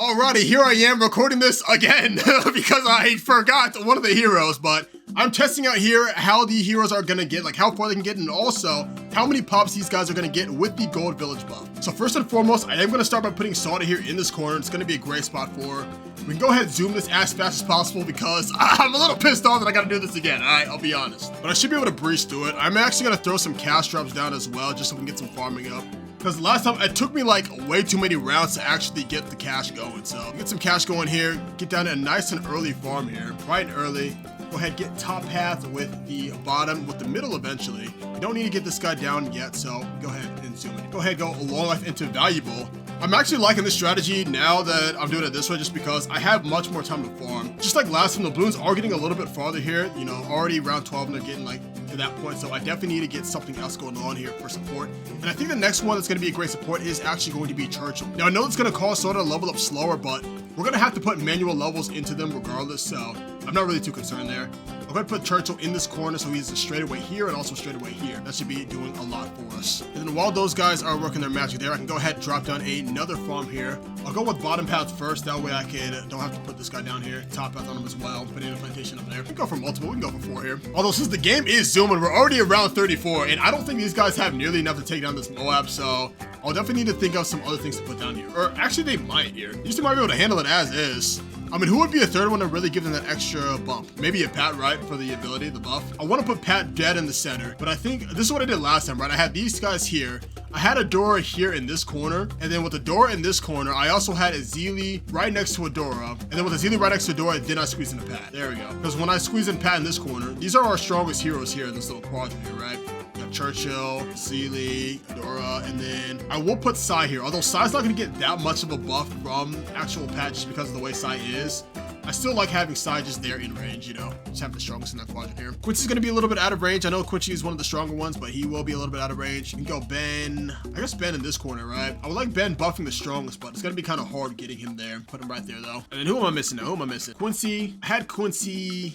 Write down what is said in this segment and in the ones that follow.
Alrighty, here I am recording this again because I forgot one of the heroes, but I'm testing out here how the heroes are gonna get, like how far they can get, and also how many pops these guys are gonna get with the gold village buff. So first and foremost, I am gonna start by putting Salta here in this corner. It's gonna be a great spot for her. We can go ahead and zoom this as fast as possible because I'm a little pissed off that I gotta do this again, alright? I'll be honest. But I should be able to breeze through it. I'm actually gonna throw some cash drops down as well, just so we can get some farming up. Because last time, it took me like way too many rounds to actually get the cash going. So get some cash going here, get down to a nice and early farm here, bright and early. Go ahead, get top path with the bottom, with the middle eventually. You don't need to get this guy down yet, so go ahead and zoom in. Go ahead, go long life into valuable. I'm actually liking this strategy now that I'm doing it this way just because I have much more time to farm. Just like last time, the Bloons are getting a little bit farther here, you know, already round 12 and they're getting like to that point, so I definitely need to get something else going on here for support. And I think the next one that's going to be a great support is actually going to be Churchill. Now I know it's going to cause sort of level up slower, but we're going to have to put manual levels into them regardless, so I'm not really too concerned there. I'm going to put Churchill in this corner so he's a straightaway here and also straightaway here. That should be doing a lot for us. And then while those guys are working their magic there, I can go ahead and drop down another farm here. I'll go with bottom path first, that way I don't have to put this guy down here. Top path on him as well. Banana plantation up there. We can go for multiple, we can go for 4 here. Although since the game is zooming, we're already around 34, and I don't think these guys have nearly enough to take down this Moab, so I'll definitely need to think of some other things to put down here. Or actually they might here. These two might be able to handle it as is. I mean, who would be a third one to really give them that extra bump? Maybe a Pat, right, for the ability, the buff. I want to put Pat dead in the center, but I think this is what I did last time, right? I had these guys here. I had a Dora here in this corner, and then with the Dora in this corner, I also had a Zeely right next to a Dora, and then with a Zeely right next to a Dora, then I squeeze in a Pat. There we go. Because when I squeeze in Pat in this corner, these are our strongest heroes here in this little quadrant here, right? We got Churchill, Zeely, Dora, and then I will put Sai here. Although Sai's not going to get that much of a buff from actual Pat just because of the way Sai is. I still like having Sai just there in range, you know, just have the strongest in that quadrant here. Quincy's gonna be a little bit out of range. I know Quincy is one of the stronger ones, but he will be a little bit out of range. You can go Ben, I guess Ben in this corner, right? I would like Ben buffing the strongest, but it's gonna be kind of hard getting him there. Put him right there though. And then who am I missing now? Who am I missing? Quincy, I had Quincy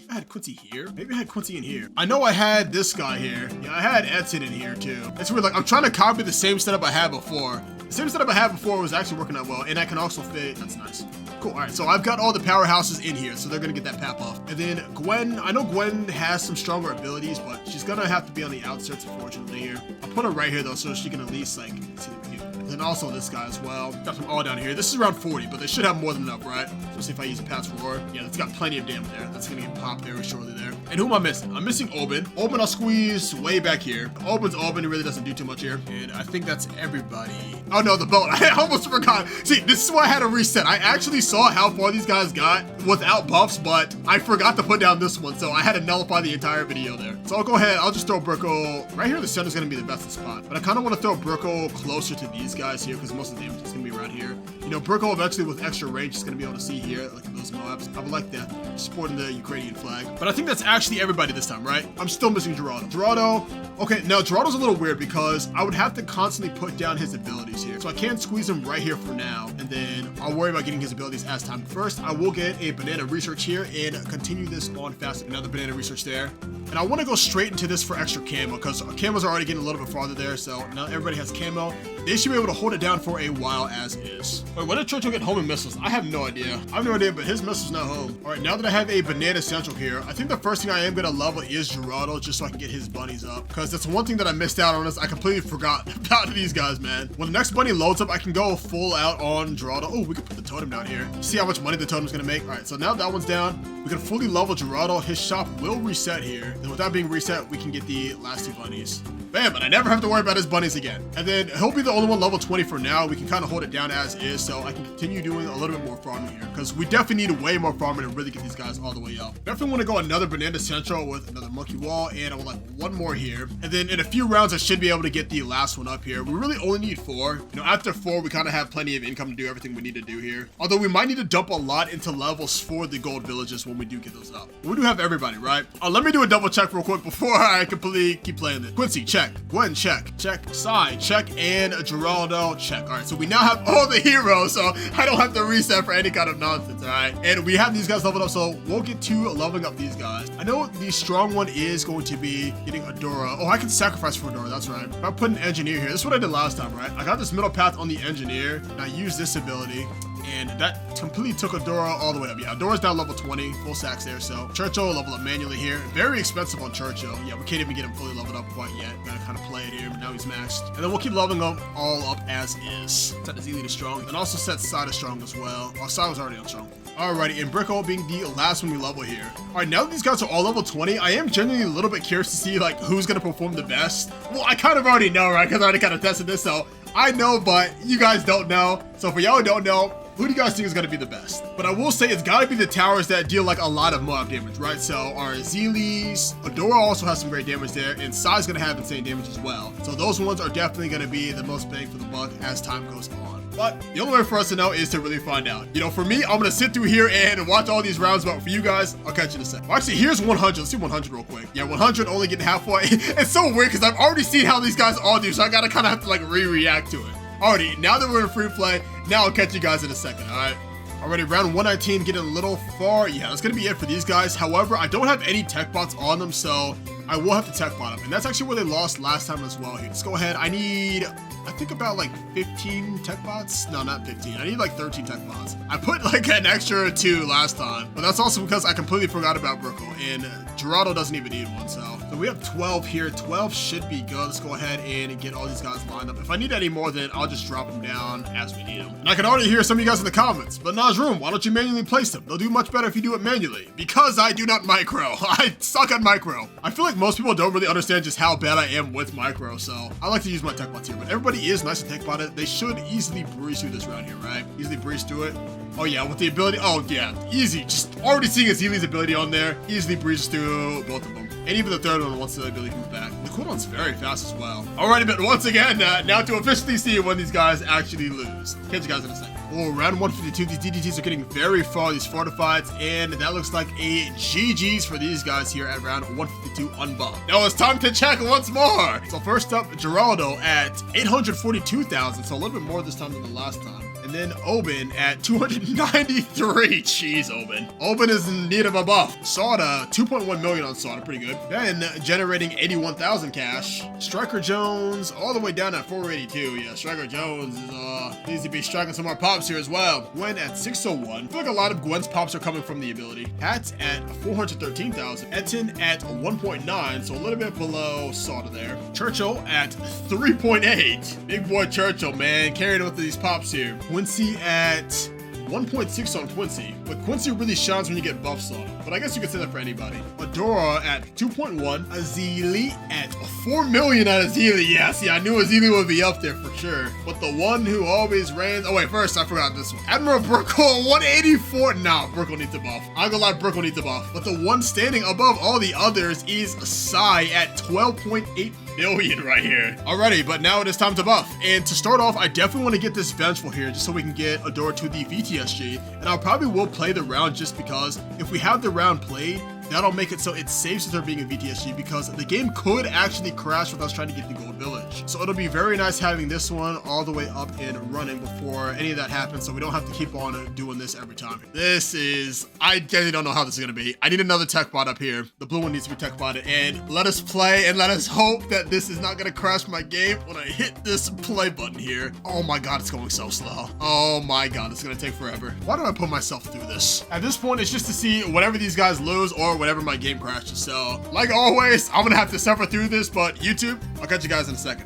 here. Maybe I had Quincy in here. I know I had this guy here. Yeah, I had Edson in here too. It's weird, like I'm trying to copy the same setup I had before. The same setup I had before was actually working out well, and I can also fit, that's nice. Cool, all right, so I've got all the powerhouses in here, so they're gonna get that Pat buff. And then Gwen, I know Gwen has some stronger abilities, but she's gonna have to be on the outskirts, unfortunately, here. I'll put her right here, though, so she can at least, like, see the review. And then also this guy as well. Got them all down here. This is around 40, but they should have more than enough, right? Especially if I use a Pat's Roar. Yeah, that's got plenty of damage there. That's gonna get popped very shortly there. And who am I missing? I'm missing Oben. Oben I'll squeeze way back here. Oben's Oben, he really doesn't do too much here. And I think that's everybody. Oh no, the boat. I almost forgot. See, this is why I had to reset. I actually saw how far these guys got without buffs, but I forgot to put down this one, so I had to nullify the entire video there. So I'll go ahead, I'll just throw Brickle. Right here in the center is gonna be the best spot. But I kind of want to throw Brickle closer to these guys here, because most of the damage is gonna be around here. You know, Brickle eventually with extra range is gonna be able to see here, like those Moabs. I would like that, supporting the Ukrainian flag. But I think that's actually everybody this time, right? I'm still missing Gerardo. Gerardo, okay, now Gerardo's a little weird because I would have to constantly put down his abilities here. So I can't squeeze him right here for now, and then I'll worry about getting his abilities as time. First, I will get a banana research here and continue this on fast. Another banana research there. And I want to go straight into this for extra camo because camos are already getting a little bit farther there, so now everybody has camo. They should be able to hold it down for a while as is. Wait, when did Churchill get homing missiles? I have no idea. I have no idea, but his missile's not home. All right, now that I have a banana central here, I think the first thing I am gonna level is Gerardo just so I can get his bunnies up, because that's one thing that I missed out on is I completely forgot about these guys, man. When the next bunny loads up, I can go full out on Gerardo. Oh, we can put the totem down here. See how much money the totem's gonna make. All right, so now that one's down, we can fully level Gerardo. His shop will reset here. Then without being reset, we can get the last 2 bunnies. Bam, but I never have to worry about his bunnies again. And then he'll be the only one level 20 for now. We can kind of hold it down as is, so I can continue doing a little bit more farming here, because we definitely need way more farming to really get these guys all the way up. Definitely want to go another banana central with another monkey wall, and I would like one more here. And then in a few rounds, I should be able to get the last one up here. We really only need 4. You know, after 4, we kind of have plenty of income to do everything we need to do here. Although we might need to dump a lot into levels for the gold villages when we do get those up. We do have everybody, right? Let me do a double check real quick before I completely keep playing this. Quincy, check. Gwen, check. Check. Sai, check. And Geraldo, check. All right, so we now have all the heroes, so I don't have to reset for any kind of nonsense, all right? And we have these guys leveled up, so we'll get to leveling up these guys. I know the strong one is going to be getting Adora. Oh, I can sacrifice for Adora, that's right. If I put an engineer here, this is what I did last time, right? I got this middle path on the engineer, and I use this ability. and that completely took Adora all the way up. Yeah, Adora's now level 20, full sacks there, so Churchill level up manually here. Very expensive on Churchill. Yeah, we can't even get him fully leveled up quite yet. Gotta kind of play it here, but now he's maxed. And then we'll keep leveling them all up as is. Set the Z to strong, and also set Sai to strong as well. Oh, Sai was already on strong. Alrighty, and Brickle being the last one we level here. Alright, now that these guys are all level 20, I am genuinely a little bit curious to see like who's gonna perform the best. Well, I kind of already know, right? Because I already kind of tested this, so I know, but you guys don't know. So for y'all who don't know, who do you guys think is gonna be the best? But I will say it's gotta be the towers that deal like a lot of mob damage, right? So our Zeelies, Adora also has some great damage there, and Sai's gonna have insane damage as well. So those ones are definitely gonna be the most bang for the buck as time goes on. But the only way for us to know is to really find out. You know, for me, I'm gonna sit through here and watch all these rounds, but for you guys, I'll catch you in a second. Well, actually, here's 100. Let's see 100 real quick. Yeah, 100 only getting halfway. It's so weird because I've already seen how these guys all do, so I gotta kind of have to like re-react to it. Alrighty, now that we're in free play, now I'll catch you guys in a second, alright? Already, round 119, getting a little far. Yeah, that's gonna be it for these guys. However, I don't have any tech bots on them, so I will have to tech bot them. And that's actually where they lost last time as well here. Let's go ahead. I need, I think about like 15 tech bots. No, not 15. I need like 13 tech bots. I put like an extra 2 last time, but that's also because I completely forgot about Brickle, and Gerardo doesn't even need one, so we have 12 here. 12 should be good. Let's go ahead and get all these guys lined up. If I need any more, then I'll just drop them down as we need them. And I can already hear some of you guys in the comments, but Nojroom, why don't you manually place them? They'll do much better if you do it manually. Because I do not micro. I suck at micro. I feel like most people don't really understand just how bad I am with micro, so I like to use my tech bots here, but everybody is nice to tech bot it. They should easily breeze through this round here, right? Easily breeze through it. Oh yeah, with the ability, oh yeah, easy. Just already seeing Zeeli's ability on there, easily breezes through both of them. And even the third one once the ability comes back. The cooldown's very fast as well. Alrighty, but once again, now to officially see when these guys actually lose. Catch you guys in a second. Oh, round 152, these DDTs are getting very far, these fortifieds, and that looks like a GG's for these guys here at round 152 unbuffed. Now it's time to check once more. So first up, Geraldo at 842,000, so a little bit more this time than the last time. And then Oben at 293. Jeez, Oben. Oben is in need of a buff. Sauda, 2.1 million on Sauda, pretty good. Ben generating 81,000 cash. Striker Jones all the way down at 482. Yeah, Striker Jones is, needs to be striking some more pops here as well. Gwen at 601. I feel like a lot of Gwen's pops are coming from the ability. Hats at 413,000. Etten at 1.9, so a little bit below Sauda there. Churchill at 3.8. Big boy Churchill, man, carrying with these pops here. Quincy at 1.6 on Quincy, but Quincy really shines when you get buffs on it, but I guess you could say that for anybody. Adora at 2.1, Azili at 4 million at Azili. Yeah, see, I knew Azili would be up there for sure, but the one who always ran, oh wait, first I forgot this one. Admiral Brickle, 184, nah, Brickle needs a buff. I'm gonna lie, Brickle needs a buff, but the one standing above all the others is Sai at 12.8 million right here. Alrighty, but now it is time to buff. And to start off, I definitely want to get this Vengeful here just so we can get Adora to the VTSG. And I'll probably will play the round just because if we have the round played, that'll make it so it's safe since there being a VTSG, because the game could actually crash with us trying to get the gold village. So it'll be very nice having this one all the way up and running before any of that happens, so we don't have to keep on doing this every time. This is, I genuinely don't know how this is gonna be. I need another tech bot up here. The blue one needs to be tech botted, and let us play and let us hope that this is not gonna crash my game when I hit this play button here. Oh my god, it's going so slow. Oh my god, it's gonna take forever. Why do I put myself through this? At this point, it's just to see whatever these guys lose or whenever my game crashes. So like always, I'm gonna have to suffer through this, but YouTube, I'll catch you guys in a second.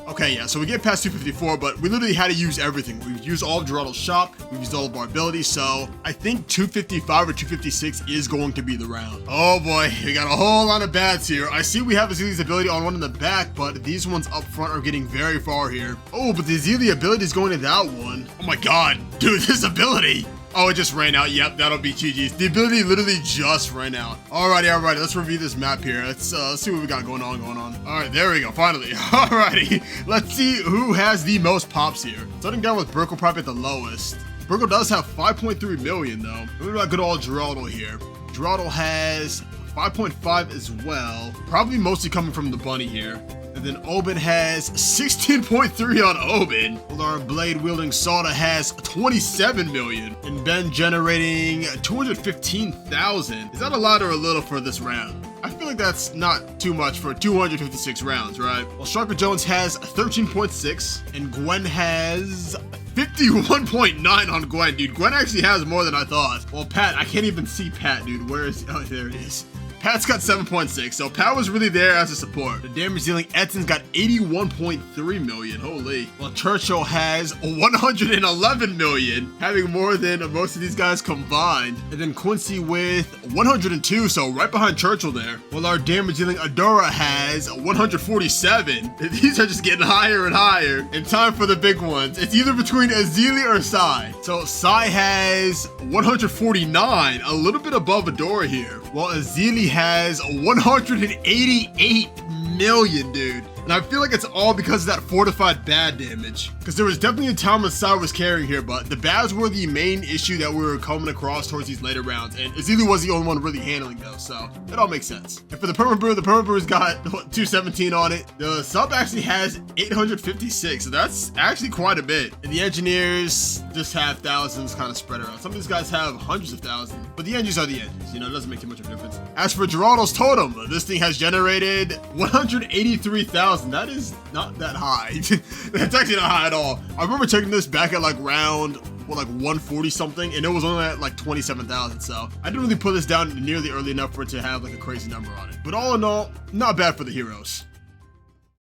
Okay, yeah, so we get past 254, but we literally had to use everything. We've used all of Geraldo's shop, we've used all of our abilities, so I think 255 or 256 is going to be the round. Oh boy, we got a whole lot of bads here. I see we have Azili's ability on one in the back, but these ones up front are getting very far here. Oh, but the Azili ability is going to that one. Oh my god, dude, this ability. Oh, it just ran out. Yep, that'll be GG's. The ability literally just ran out. Alrighty, let's review this map here. Let's see what we got going on. Alright, there we go, finally. Alrighty, let's see who has the most pops here. Starting down with Brickle probably at the lowest. Brickle does have 5.3 million though. What about good old Geraldo here? Geraldo has 5.5 as well. Probably mostly coming from the bunny here. And then Oben has 16.3 on Oben. While our blade-wielding Sauda has 27 million. And Ben generating 215,000. Is that a lot or a little for this round? I feel like that's not too much for 256 rounds, right? Well, Striker Jones has 13.6, and Gwen has 51.9 on Gwen, dude. Gwen actually has more than I thought. Well, Pat, I can't even see Pat, dude. Where is he? Oh, there it is. Pat's got 7.6, so Pat was really there as a support. The damage dealing Edson's got 81.3 million, holy. Well, Churchill has 111 million, having more than most of these guys combined. And then Quincy with 102, so right behind Churchill there. Well, our damage dealing Adora has 147. These are just getting higher and higher. And time for the big ones. It's either between Azili or Sai. So Sai has 149, a little bit above Adora here. While Azili has 188 million, dude. And I feel like it's all because of that fortified bad damage. Because there was definitely a time when Sai was carrying here, but the bads were the main issue that we were coming across towards these later rounds. And Azili was the only one really handling those, so it all makes sense. And for the Perma-Brewer's got what, 217 on it. The sub actually has 856, so that's actually quite a bit. And the engineers just have thousands kind of spread around. Some of these guys have hundreds of thousands, but the engines are the engines, you know, it doesn't make too much of a difference. As for Geraldo's totem, this thing has generated 183,000. That is not that high. That's actually not high at all. I remember checking this back at like round, what, like 140 something, and it was only at like 27,000. So I didn't really put this down nearly early enough for it to have like a crazy number on it. But all in all, not bad for the heroes.